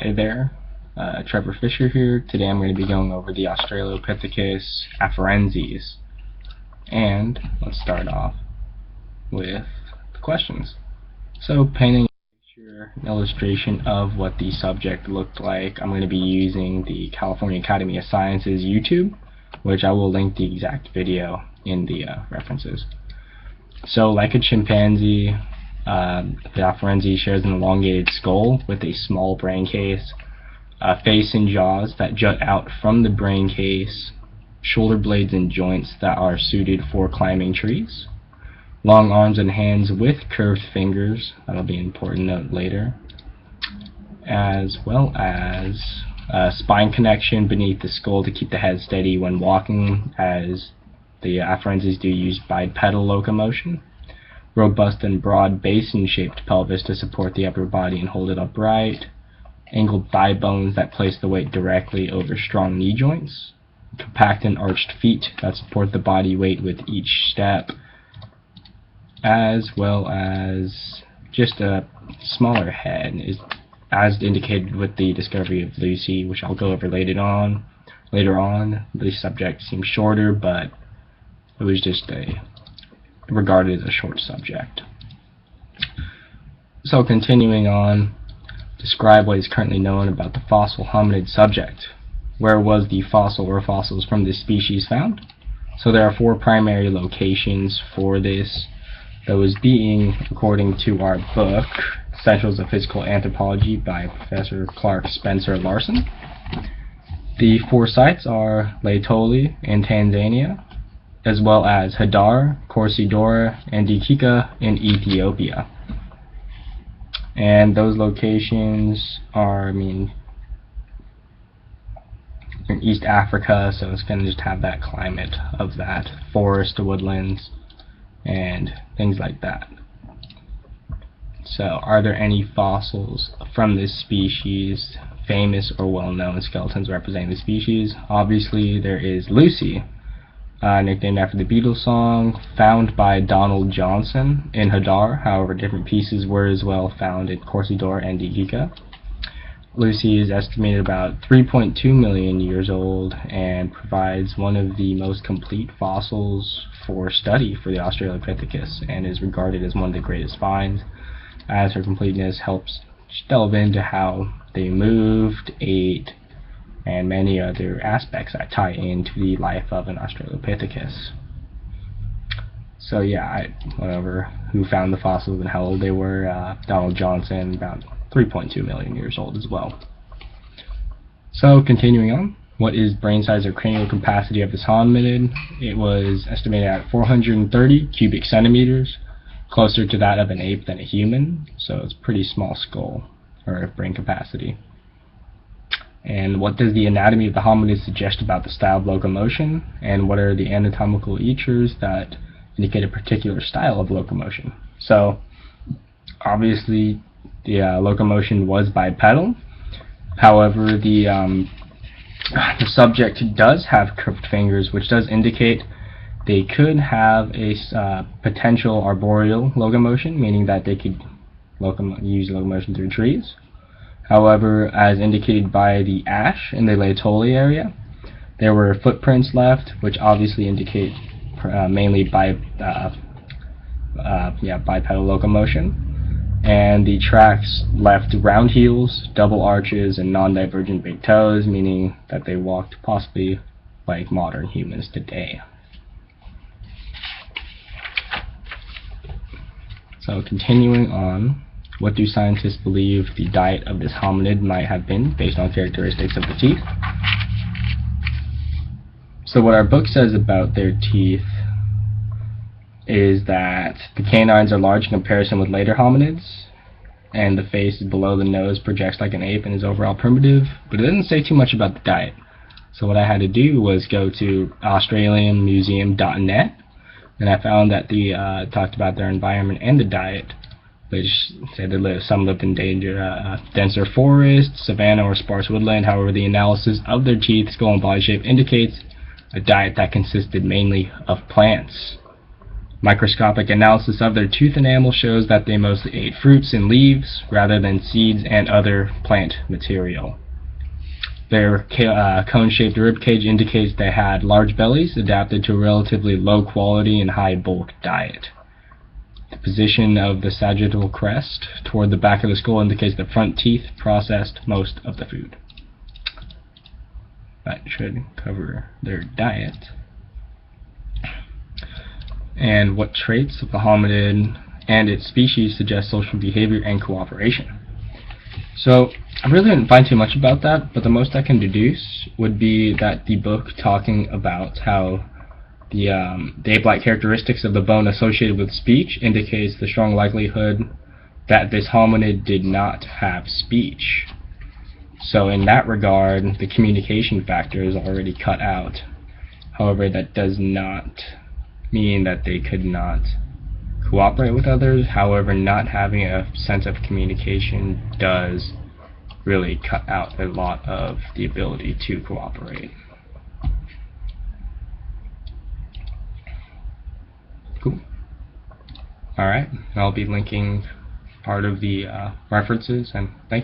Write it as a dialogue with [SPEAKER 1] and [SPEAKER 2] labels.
[SPEAKER 1] Hi there, Trevor Fisher here. Today I'm going to be going over the Australopithecus afarenses. And let's start off with the questions. So, painting a picture, an illustration of what the subject looked like, I'm going to be using the California Academy of Sciences YouTube, which I will link the exact video in the references. So, like a chimpanzee, the afarense shares an elongated skull with a small brain case, face and jaws that jut out from the brain case, shoulder blades and joints that are suited for climbing trees, long arms and hands with curved fingers, that'll be an important note later, as well as spine connection beneath the skull to keep the head steady when walking, as the afarenses do use bipedal locomotion. Robust and broad basin-shaped pelvis to support the upper body and hold it upright. Angled thigh bones that place the weight directly over strong knee joints. Compact and arched feet that support the body weight with each step. As well as just a smaller head, as indicated with the discovery of Lucy, which I'll go over later on. The subject seems shorter, but it was just regarded as a short subject. So continuing on, describe what is currently known about the fossil hominid subject. Where was the fossil or fossils from this species found? So there are 4 primary locations for this, those being, according to our book, Essentials of Physical Anthropology by Professor Clark Spencer Larson. The 4 sites are Laetoli in Tanzania, as well as Hadar, Corsidora, and Dikika in Ethiopia. And those locations are, in East Africa, so it's going to just have that climate of that, forest, woodlands, and things like that. So, are there any fossils from this species, famous or well-known skeletons representing the species? Obviously, there is Lucy, nicknamed after the Beatles song, found by Donald Johnson in Hadar. However, different pieces were as well found in Corsidora and Dikika. Lucy is estimated about 3.2 million years old and provides one of the most complete fossils for study for the Australopithecus and is regarded as one of the greatest finds, as her completeness helps delve into how they moved, ate, and many other aspects that tie into the life of an Australopithecus. So yeah, I went over who found the fossils and how old they were. Donald Johnson, about 3.2 million years old as well. So continuing on, what is brain size or cranial capacity of this hominid? It was estimated at 430 cubic centimeters, closer to that of an ape than a human, so it's a pretty small skull or brain capacity. And what does the anatomy of the hominid suggest about the style of locomotion, and what are the anatomical features that indicate a particular style of locomotion? So obviously the locomotion was bipedal. However, the subject does have curved fingers, which does indicate they could have a potential arboreal locomotion, meaning that they could use locomotion through trees. However, as indicated by the ash in the Laetoli area, there were footprints left, which obviously indicate mainly bipedal locomotion. And the tracks left round heels, double arches, and non-divergent big toes, meaning that they walked possibly like modern humans today. So continuing on, what do scientists believe the diet of this hominid might have been based on characteristics of the teeth? So what our book says about their teeth is that the canines are large in comparison with later hominids, and the face below the nose projects like an ape and is overall primitive, but it doesn't say too much about the diet. So what I had to do was go to australianmuseum.net, and I found that they talked about their environment and the diet, which said some lived in denser forests, savanna, or sparse woodland. However, the analysis of their teeth, skull, and body shape indicates a diet that consisted mainly of plants. Microscopic analysis of their tooth enamel shows that they mostly ate fruits and leaves rather than seeds and other plant material. Their cone-shaped rib cage indicates they had large bellies adapted to a relatively low quality and high bulk diet. The position of the sagittal crest toward the back of the skull indicates the front teeth processed most of the food. That should cover their diet. And what traits of the hominid and its species suggest social behavior and cooperation. So I really didn't find too much about that, but the most I can deduce would be that the book talking about how the ape-like characteristics of the bone associated with speech indicates the strong likelihood that this hominid did not have speech. So in that regard, the communication factor is already cut out. However, that does not mean that they could not cooperate with others. However, not having a sense of communication does really cut out a lot of the ability to cooperate. Cool. Alright, I'll be linking part of the references, and thank you.